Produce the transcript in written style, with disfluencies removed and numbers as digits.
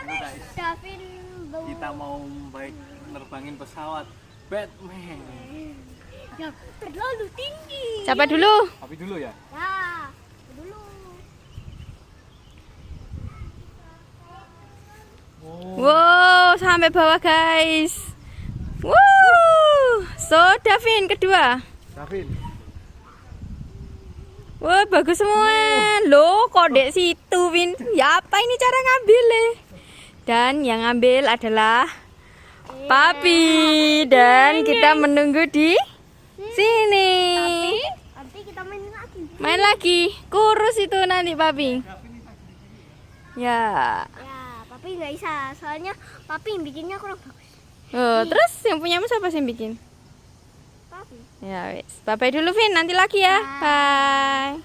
Davin Kita mau baik nerbangin pesawat Batman. ya terlalu tinggi. Siapa dulu? Tapi dulu ya. Ya, dulu. Wow, sampai bawah guys. Wow, so Davin kedua. Davin. Wah, bagus semua. Loh, kok dek situ, Win? Ya apa ini cara ngambil? Dan yang ngambil adalah Papi. Dan kita menunggu di sini. Nanti kita main lagi. Main lagi. Kurus itu nanti Papi. Ya. Ya, Papi nggak bisa. Soalnya Papi yang bikinnya kurang bagus. Oh, terus yang punyamu siapa sih yang bikin? Papi. Ya wes. Bye-bye dulu, Vin. Nanti lagi ya. Bye.